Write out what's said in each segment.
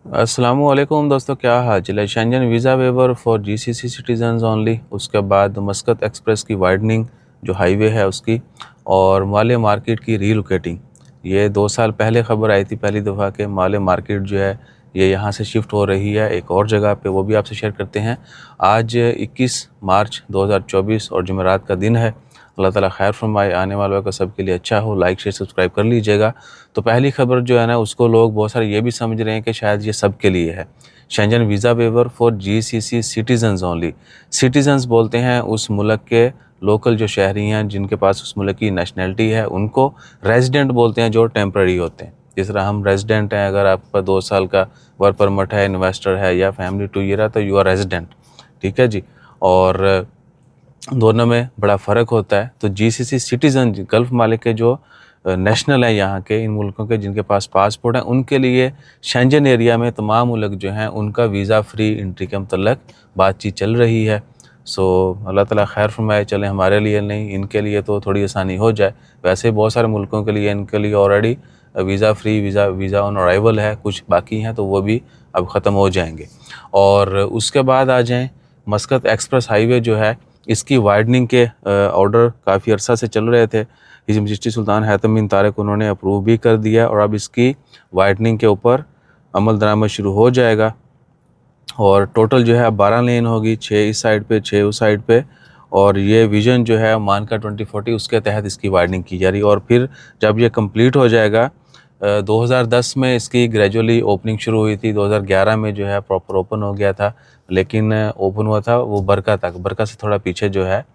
अस्सलामुअलैकुम दोस्तों, क्या हाल है। Schengen visa waiver for GCC citizens only. उसके बाद मस्कत एक्सप्रेस की वाइडनिंग जो हाईवे है उसकी, और माले मार्केट की रीलोकेटिंग। ये 2 साल पहले ख़बर आई थी पहली दफ़ा के माले मार्केट जो है ये यहाँ से शिफ्ट हो रही है एक और जगह पे, वो भी आपसे शेयर करते हैं। आज 21 मार्च 2024 और जुमेरात का दिन है। अल्लाह ताला खैर फरमाए, आने वालों का सबके लिए अच्छा हो। लाइक शेयर सब्सक्राइब कर लीजिएगा। तो पहली खबर जो है ना, उसको लोग बहुत सारे ये भी समझ रहे हैं कि शायद ये सब के लिए है। Schengen visa waiver for GCC citizens only. Citizens बोलते हैं उस मुल्क के लोकल जो शहरी हैं जिनके पास उस मुल्क की नेशनलिटी है उनको। रेजिडेंट बोलते हैं जो टेम्प्रेरी होते हैं। जिस तरह हम रेजिडेंट हैं, अगर आपका 2 साल का वर्क परमिट है, इन्वेस्टर है या फैमिली 2 ईयर है तो यू आर रेजिडेंट। ठीक है जी। और दोनों में बड़ा फ़र्क होता है। तो जीसीसी सिटीज़न गल्फ़ मालिक के जो नेशनल है यहाँ के, इन मुल्कों के जिनके पास पासपोर्ट है, उनके लिए शेंजन एरिया में तमाम मुल्क जो हैं उनका वीज़ा फ्री एंट्री के मतलब बातचीत चल रही है। सो अल्लाह ताला खैर फरमाए। चले हमारे लिए नहीं, इनके लिए तो थोड़ी आसानी हो जाए। वैसे बहुत सारे मुल्कों के लिए, इनके लिए already visa free visa on arrival है, कुछ बाकी हैं तो वो भी अब ख़त्म हो जाएंगे। और उसके बाद आ जाएँ मस्कत एक्सप्रेस हाईवे जो है, इसकी वाइडनिंग के ऑर्डर काफ़ी अरसा से चल रहे थे। हिज़ मजिस्ट्री सुल्तान हैतम बिन तारिक उन्होंने अप्रूव भी कर दिया और अब इसकी वाइडनिंग के ऊपर अमल दरामद शुरू हो जाएगा। और टोटल जो है 12 लेन होगी, 6 इस साइड पे 6 उस साइड पे। और ये विज़न जो है मानका 2040 उसके तहत इसकी वाइडनिंग की जा रही है। और फिर जब ये कंप्लीट हो जाएगा, 2010 में इसकी ग्रेजुअली ओपनिंग शुरू हुई थी। 2011 में जो है प्रॉपर ओपन हो गया था, लेकिन ओपन हुआ था वो बरका तक। बरका से थोड़ा पीछे जो है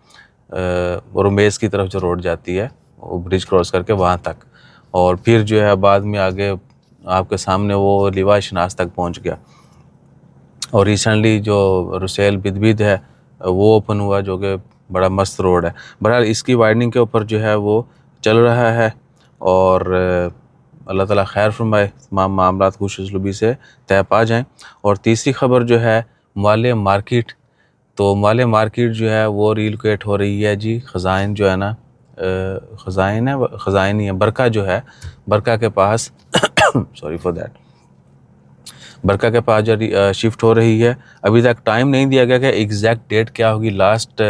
रुमेज़ की तरफ जो रोड जाती है वो ब्रिज क्रॉस करके वहाँ तक। और फिर जो है बाद में आगे आपके सामने वो लिवा शनास तक पहुँच गया। और रिसेंटली जो रुसेल बिदबिद है वो ओपन हुआ, जो कि बड़ा मस्त रोड है। बहरहाल इसकी वाइडनिंग के ऊपर जो है वो चल रहा है। और अल्लाह ताला खैर फरमाए, तमाम मामलात खुश उसलूबी से तय पा जाएँ। और तीसरी ख़बर जो है माले मार्केट। तो माले मार्केट जो है वो रीलोकेट हो रही है जी। ख़ज़ाइन जो है ना, ख़ज़ाइन है, ख़ज़ाइन ही है, बरका जो है, बरका के पास सॉरी फॉर दैट, बरका के पास जो शिफ्ट हो रही है। अभी तक टाइम नहीं दिया गया कि एग्जैक्ट डेट क्या होगी लास्ट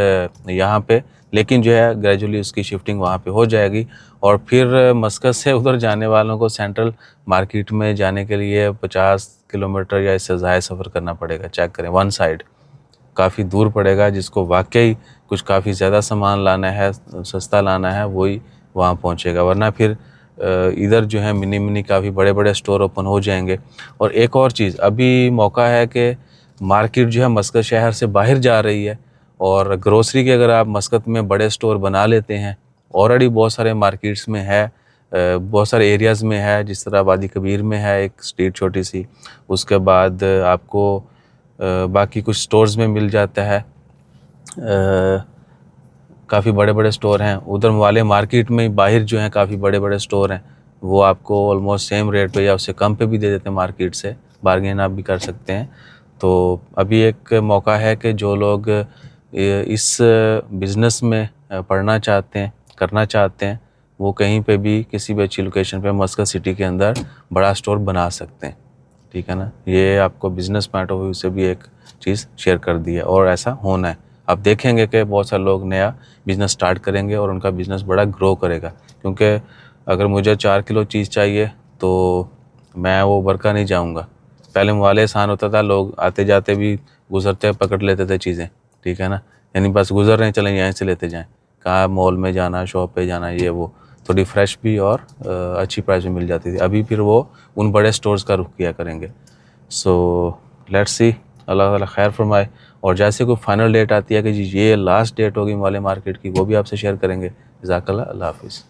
यहाँ पे, लेकिन जो है ग्रेजुअली उसकी शिफ्टिंग वहाँ पे हो जाएगी। और फिर मस्कत से उधर जाने वालों को सेंट्रल मार्केट में जाने के लिए 50 किलोमीटर या इससे ज़्यादा सफ़र करना पड़ेगा। चेक करें, वन साइड काफ़ी दूर पड़ेगा। जिसको वाकई कुछ काफ़ी ज़्यादा सामान लाना है, सस्ता लाना है, वही वहाँ पहुँचेगा। वरना फिर इधर जो है मिनी मिनी काफ़ी बड़े बड़े स्टोर ओपन हो जाएंगे। और एक और चीज़, अभी मौका है कि मार्केट जो है मस्कत शहर से बाहर जा रही है। और ग्रोसरी के अगर आप मस्कत में बड़े स्टोर बना लेते हैं, ऑलरेडी बहुत सारे मार्केट्स में है, बहुत सारे एरियाज़ में है। जिस तरह वादी कबीर में है एक स्ट्रीट छोटी सी, उसके बाद आपको बाकी कुछ स्टोर्स में मिल जाता है। काफ़ी बड़े बड़े स्टोर हैं उधर वाले मार्केट में, बाहर जो हैं काफ़ी बड़े बड़े स्टोर हैं, वो आपको ऑलमोस्ट सेम रेट पे या उससे कम पे भी दे देते हैं। मार्केट से बार्गेन आप भी कर सकते हैं। तो अभी एक मौका है कि जो लोग इस बिज़नेस में पढ़ना चाहते हैं, करना चाहते हैं, वो कहीं पे भी किसी भी अच्छी लोकेशन पे मस्कत सिटी के अंदर बड़ा स्टोर बना सकते हैं। ठीक है ना। ये आपको बिज़नेस पॉइंट ऑफ व्यू से भी एक चीज़ शेयर कर दी है और ऐसा होना है। आप देखेंगे कि बहुत सारे लोग नया बिज़नेस स्टार्ट करेंगे और उनका बिज़नेस बड़ा ग्रो करेगा। क्योंकि अगर मुझे 4 किलो चीज़ चाहिए तो मैं वो बरका नहीं जाऊंगा। पहले मुआले आसान होता था, लोग आते जाते भी गुजरते पकड़ लेते थे चीज़ें। ठीक है ना, यानी बस गुजर रहे हैं, चलें यहीं से लेते जाएं। कहाँ मॉल में जाना, शॉप पे जाना, ये वो थोड़ी फ्रेश भी और अच्छी प्राइस में मिल जाती थी। अभी फिर वो उन बड़े स्टोर्स का रुख किया करेंगे। सो लेट्स सी, अल्लाह ताला खैर फरमाए। और जैसे कोई फाइनल डेट आती है कि जी ये लास्ट डेट होगी माले मार्केट की, वो भी आपसे शेयर करेंगे। जज़ाकल्लाह, अल्लाह हाफ़िज़।